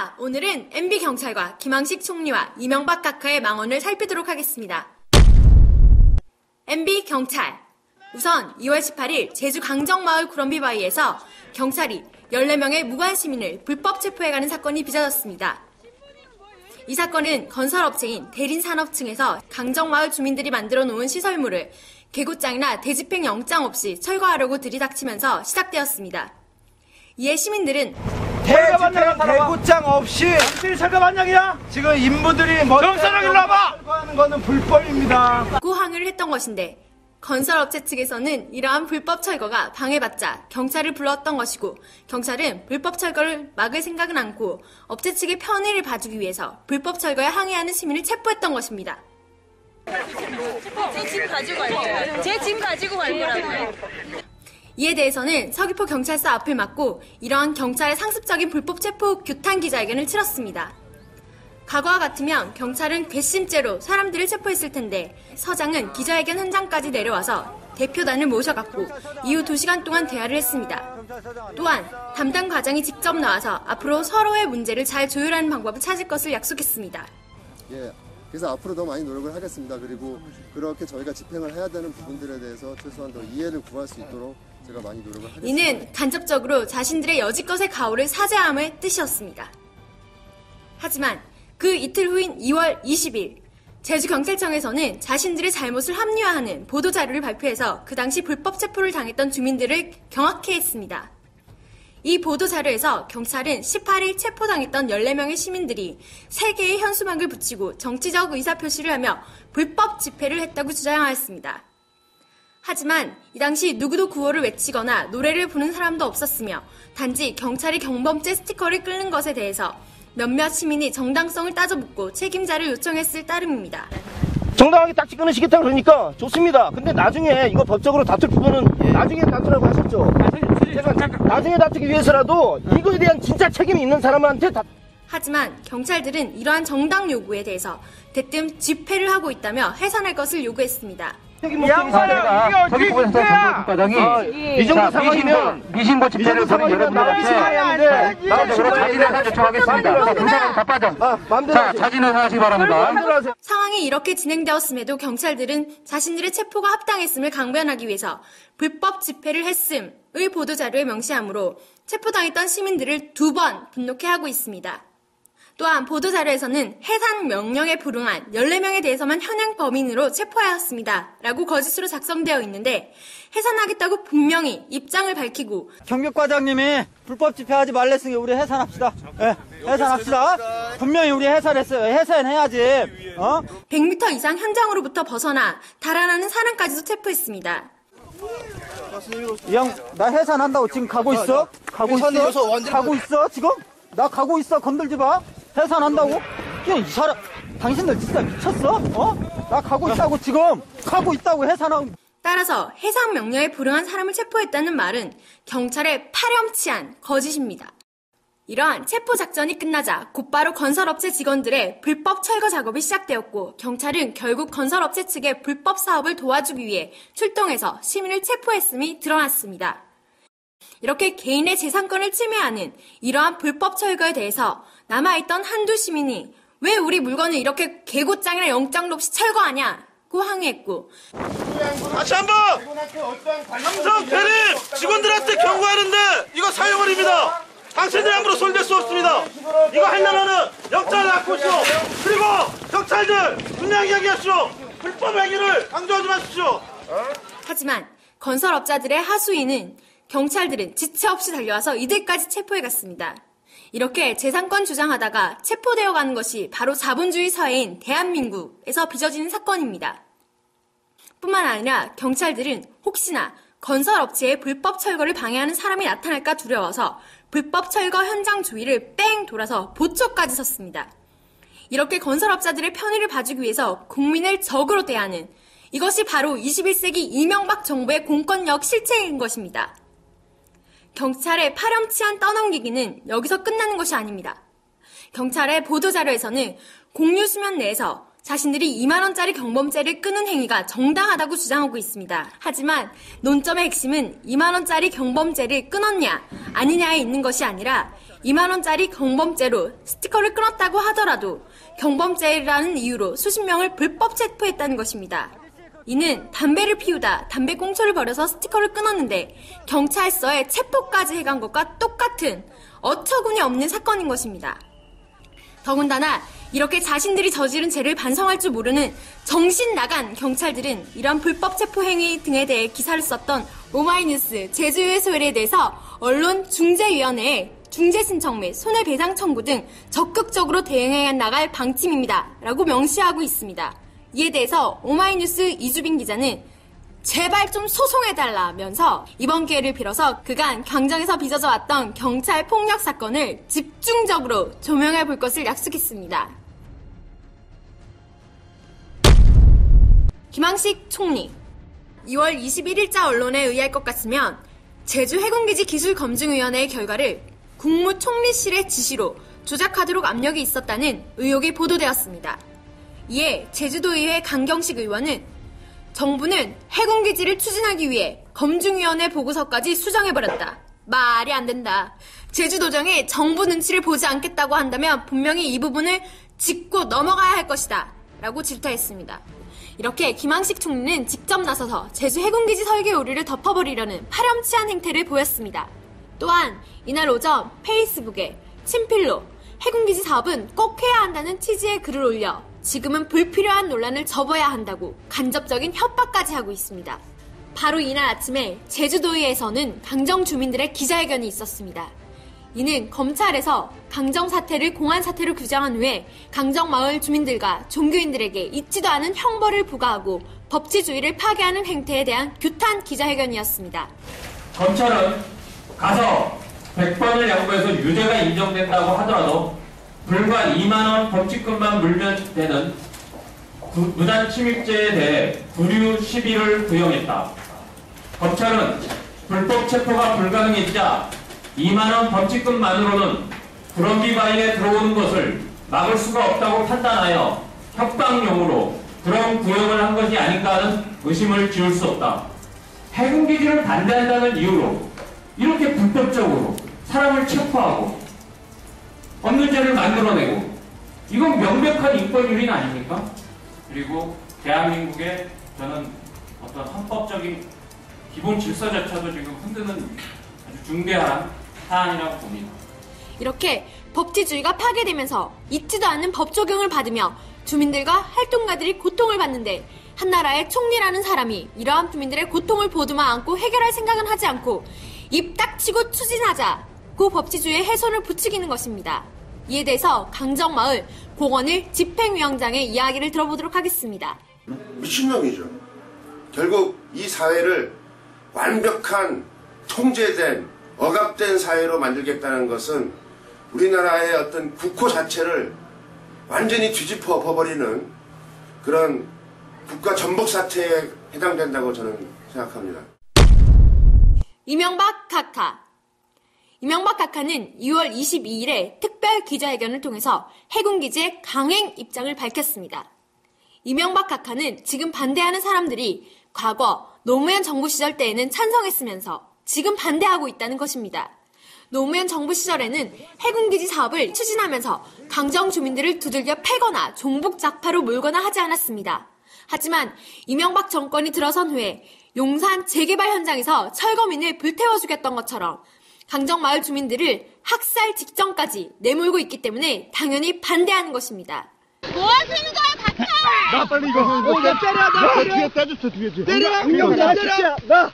자, 오늘은 MB경찰과 김황식 총리와 이명박 각하의 망언을 살피도록 하겠습니다. MB경찰. 우선 2월 18일 제주 강정마을 구럼비바위에서 경찰이 14명의 무관 시민을 불법 체포해가는 사건이 빚어졌습니다. 이 사건은 건설업체인 대린산업층에서 강정마을 주민들이 만들어 놓은 시설물을 개고장이나 대집행 영장 없이 철거하려고 들이닥치면서 시작되었습니다. 이에 시민들은 대집행 개고장 없이 당신이 철거 반장이야? 지금 인부들이 정사랑 일로 와봐! 철거하는 거는 불법입니다. 고 항의를 했던 것인데 건설업체 측에서는 이러한 불법 철거가 방해받자 경찰을 불렀던 것이고, 경찰은 불법 철거를 막을 생각은 않고 업체 측의 편의를 봐주기 위해서 불법 철거에 항의하는 시민을 체포했던 것입니다. 제 짐 가지고 갈 거예요. 제 짐 가지고 갈 거라고요. 이에 대해서는 서귀포 경찰서 앞을 막고 이러한 경찰의 상습적인 불법 체포 규탄 기자회견을 치렀습니다. 과거와 같으면 경찰은 괘씸죄로 사람들을 체포했을 텐데 서장은 기자회견 현장까지 내려와서 대표단을 모셔갔고 이후 2시간 동안 대화를 했습니다. 또한 담당 과장이 직접 나와서 앞으로 서로의 문제를 잘 조율하는 방법을 찾을 것을 약속했습니다. 그래서 앞으로 더 많이 노력을 하겠습니다. 그리고 그렇게 저희가 집행을 해야 되는 부분들에 대해서 최소한 더 이해를 구할 수 있도록 제가 많이 노력을 하겠습니다. 이는 간접적으로 자신들의 여지껏의 가오를 사죄함의 뜻이었습니다. 하지만 그 이틀 후인 2월 20일 제주경찰청에서는 자신들의 잘못을 합리화하는 보도자료를 발표해서 그 당시 불법 체포를 당했던 주민들을 경악해 했습니다. 이 보도자료에서 경찰은 18일 체포당했던 14명의 시민들이 3개의 현수막을 붙이고 정치적 의사표시를 하며 불법 집회를 했다고 주장하였습니다. 하지만 이 당시 누구도 구호를 외치거나 노래를 부는 사람도 없었으며 단지 경찰이 경범죄 스티커를 끌는 것에 대해서 몇몇 시민이 정당성을 따져묻고 책임자를 요청했을 따름입니다. 정당하게 딱지 끊으시겠다 그러니까 좋습니다. 근데 나중에 이거 법적으로 다툴 부분은 나중에 다투라고 하셨죠. 제가 나중에 다투기 위해서라도 이거에 대한 진짜 책임이 있는 사람한테 하지만 경찰들은 이러한 정당 요구에 대해서 대뜸 집회를 하고 있다며 해산할 것을 요구했습니다. 양반아, 저기 보면서 과장이 이 정도 상황이면 미신고 집회를 벌인 여러분들한테 나가서 자진의 사죄 요청하겠습니다. 경찰은 다 빠져. 자, 자진의 사죄 바랍니다. 상황이 이렇게 진행되었음에도 경찰들은 자신들의 체포가 합당했음을 강변하기 위해서 불법 집회를 했음의 보도자료에 명시하므로 체포당했던 시민들을 2번 분노케 하고 있습니다. 또한 보도자료에서는 해산 명령에 불응한 14명에 대해서만 현행 범인으로 체포하였습니다 라고 거짓으로 작성되어 있는데, 해산하겠다고 분명히 입장을 밝히고 경비과장님이 불법 집회하지 말랬으니 우리 해산합시다. 해산합시다. 분명히 우리 해산했어요. 해산해야지. 100m 이상 현장으로부터 벗어나 달아나는 사람까지도 체포했습니다. 나 해산한다고 지금 가고 있어? 가고 있어 지금? 나 가고 있어. 건들지 마. 해산한다고? 이 사람, 당신들 진짜 미쳤어? 나 가고 있다고 지금. 가고 있다고 해산하고. 따라서 해산 명령에 불응한 사람을 체포했다는 말은 경찰의 파렴치한 거짓입니다. 이러한 체포 작전이 끝나자 곧바로 건설업체 직원들의 불법 철거 작업이 시작되었고, 경찰은 결국 건설업체 측의 불법 사업을 도와주기 위해 출동해서 시민을 체포했음이 드러났습니다. 이렇게 개인의 재산권을 침해하는 이러한 불법 철거에 대해서 남아있던 한두 시민이 왜 우리 물건을 이렇게 개고장이나 영장도 없이 철거하냐고 항의했고, 다시 한번 삼성 대리 직원들한테 경고하는데 이거 사형을입니다. 당신들이 함부로 손댈 수 없습니다. 이거 하려면은 영장을 갖고 오시오. 그리고 경찰들 분명히 이야기하시오. 불법 행위를 강조하지 마십시오. 하지만 건설업자들의 하수인은 경찰들은 지체 없이 달려와서 이들까지 체포해갔습니다. 이렇게 재산권 주장하다가 체포되어 가는 것이 바로 자본주의 사회인 대한민국에서 빚어지는 사건입니다. 뿐만 아니라 경찰들은 혹시나 건설업체의 불법 철거를 방해하는 사람이 나타날까 두려워서 불법 철거 현장 주위를 뺑 돌아서 보초까지 섰습니다. 이렇게 건설업자들의 편의를 봐주기 위해서 국민을 적으로 대하는, 이것이 바로 21세기 이명박 정부의 공권력 실체인 것입니다. 경찰의 파렴치한 떠넘기기는 여기서 끝나는 것이 아닙니다. 경찰의 보도자료에서는 공유수면 내에서 자신들이 2만원짜리 경범죄를 끄는 행위가 정당하다고 주장하고 있습니다. 하지만 논점의 핵심은 2만원짜리 경범죄를 끊었냐 아니냐에 있는 것이 아니라 2만 원짜리 경범죄로 스티커를 끊었다고 하더라도 경범죄라는 이유로 수십 명을 불법 체포했다는 것입니다. 이는 담배를 피우다 담배 꽁초를 버려서 스티커를 끊었는데 경찰서에 체포까지 해간 것과 똑같은 어처구니 없는 사건인 것입니다. 더군다나 이렇게 자신들이 저지른 죄를 반성할 줄 모르는 정신 나간 경찰들은 이런 불법 체포 행위 등에 대해 기사를 썼던 오마이뉴스 제주의 소열에 대해서 언론중재위원회에 중재신청 및 손해배상 청구 등 적극적으로 대응해 나갈 방침입니다. 라고 명시하고 있습니다. 이에 대해서 오마이뉴스 이주빈 기자는 제발 좀 소송해달라면서 이번 기회를 빌어서 그간 강정에서 빚어져 왔던 경찰 폭력 사건을 집중적으로 조명해 볼 것을 약속했습니다. 김항식 총리 2월 21일자 언론에 의할 것 같으면 제주 해군기지 기술검증위원회의 결과를 국무총리실의 지시로 조작하도록 압력이 있었다는 의혹이 보도되었습니다. 이에 제주도의회 강경식 의원은 정부는 해군기지를 추진하기 위해 검증위원회 보고서까지 수정해버렸다. 말이 안 된다. 제주도정이 정부 눈치를 보지 않겠다고 한다면 분명히 이 부분을 짚고 넘어가야 할 것이다. 라고 질타했습니다. 이렇게 김항식 총리는 직접 나서서 제주 해군기지 설계 오류를 덮어버리려는 파렴치한 행태를 보였습니다. 또한 이날 오전 페이스북에 친필로 해군기지 사업은 꼭 해야 한다는 취지의 글을 올려 지금은 불필요한 논란을 접어야 한다고 간접적인 협박까지 하고 있습니다. 바로 이날 아침에 제주도의회에서는 강정 주민들의 기자회견이 있었습니다. 이는 검찰에서 강정 사태를 공안 사태로 규정한 후에 강정 마을 주민들과 종교인들에게 잊지도 않은 형벌을 부과하고 법치주의를 파괴하는 행태에 대한 규탄 기자회견이었습니다. 검찰은 가서 100번을 양보해서 유죄가 인정된다고 하더라도 불과 2만 원 범칙금만 물면 되는 무단 침입죄에 대해 구류 시비를 부용했다. 검찰은 불법 체포가 불가능했자 2만 원 범칙금만으로는 드럼비바인에 들어오는 것을 막을 수가 없다고 판단하여 협박용으로 드럼 구형을 한 것이 아닌가 하는 의심을 지울 수 없다. 해군기지를 반대한다는 이유로 이렇게 불법적으로 사람을 체포하고 없는 죄를 만들어내고 이건 명백한 인권유린 아닙니까? 그리고 대한민국의 저는 어떤 헌법적인 기본 질서조차도 지금 흔드는 아주 중대한 사안이라고 봅니다. 이렇게 법치주의가 파괴되면서 잊지도 않는 법 적용을 받으며 주민들과 활동가들이 고통을 받는데 한나라의 총리라는 사람이 이러한 주민들의 고통을 보듬어 안고 해결할 생각은 하지 않고 입 닥치고 추진하자고 법치주의의 훼손을 부추기는 것입니다. 이에 대해서 강정마을 공원을 집행위원장의 이야기를 들어보도록 하겠습니다. 미친놈이죠. 결국 이 사회를 완벽한 통제된 억압된 사회로 만들겠다는 것은 우리나라의 어떤 국호 자체를 완전히 뒤집어 엎어버리는 그런 국가 전복 사태에 해당된다고 저는 생각합니다. 이명박 각하는 2월 22일에 특별 기자회견을 통해서 해군기지의 강행 입장을 밝혔습니다. 이명박 각하는 지금 반대하는 사람들이 과거 노무현 정부 시절 때에는 찬성했으면서 지금 반대하고 있다는 것입니다. 노무현 정부 시절에는 해군기지 사업을 추진하면서 강정 주민들을 두들겨 패거나 종북작파로 몰거나 하지 않았습니다. 하지만 이명박 정권이 들어선 후에 용산 재개발 현장에서 철거민을 불태워 죽였던 것처럼 강정마을 주민들을 학살 직전까지 내몰고 있기 때문에 당연히 반대하는 것입니다. 뭐 하시는 거야, 각하! 나 빨리 이거. 나 때려, 나 때려. 뒤에 따줬어, 뒤에. 때려, 형, 나 때려. 나.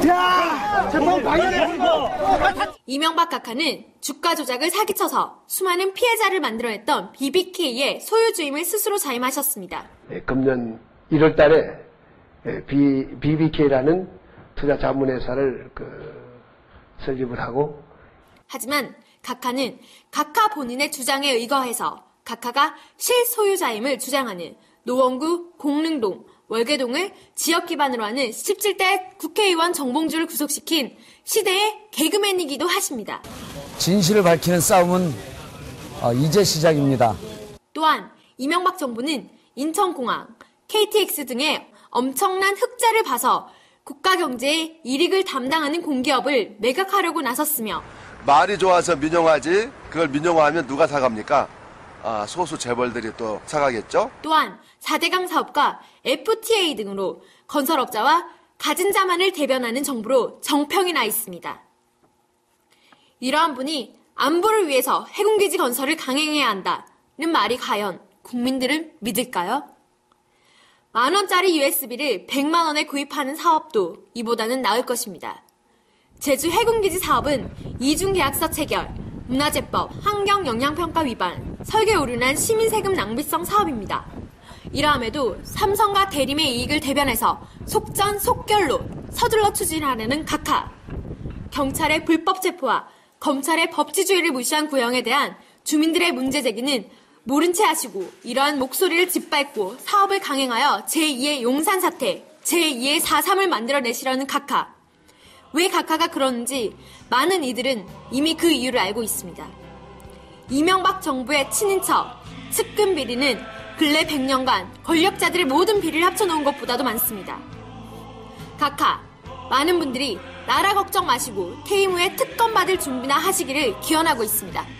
야, 제법 방해했어. 이명박 각하는 주가 조작을 사기쳐서 수많은 피해자를 만들어냈던 BBK의 소유주임을 스스로 자임하셨습니다. 금년 1월 달에 BBK라는 투자 자문회사를 설립을 하고 하지만 각하는 각하 본인의 주장에 의거해서 각하가 실소유자임을 주장하는 노원구, 공릉동, 월계동을 지역 기반으로 하는 17대 국회의원 정봉주를 구속시킨 시대의 개그맨이기도 하십니다. 진실을 밝히는 싸움은 이제 시작입니다. 또한 이명박 정부는 인천공항, KTX 등의 엄청난 흑자를 봐서 국가 경제의 이익을 담당하는 공기업을 매각하려고 나섰으며 말이 좋아서 민영화지 그걸 민영화하면 누가 사갑니까? 소수 재벌들이 또 사가겠죠? 또한 4대강 사업과 FTA 등으로 건설업자와 가진 자만을 대변하는 정부로 정평이 나 있습니다. 이러한 분이 안보를 위해서 해군기지 건설을 강행해야 한다는 말이 과연 국민들을 믿을까요? 만원짜리 USB를 100만원에 구입하는 사업도 이보다는 나을 것입니다. 제주 해군기지 사업은 이중계약서 체결, 문화재법, 환경영향평가 위반, 설계 오류난 시민세금 낭비성 사업입니다. 이러함에도 삼성과 대림의 이익을 대변해서 속전속결로 서둘러 추진하려는 각하. 경찰의 불법 체포와 검찰의 법치주의를 무시한 구형에 대한 주민들의 문제 제기는 모른 채 하시고 이러한 목소리를 짓밟고 사업을 강행하여 제2의 용산 사태, 제2의 4.3을 만들어내시려는 각하. 왜 각하가 그러는지 많은 이들은 이미 그 이유를 알고 있습니다. 이명박 정부의 친인척, 측근 비리는 근래 100년간 권력자들의 모든 비리를 합쳐놓은 것보다도 많습니다. 각하, 많은 분들이 나라 걱정 마시고 퇴임 후에 특검 받을 준비나 하시기를 기원하고 있습니다.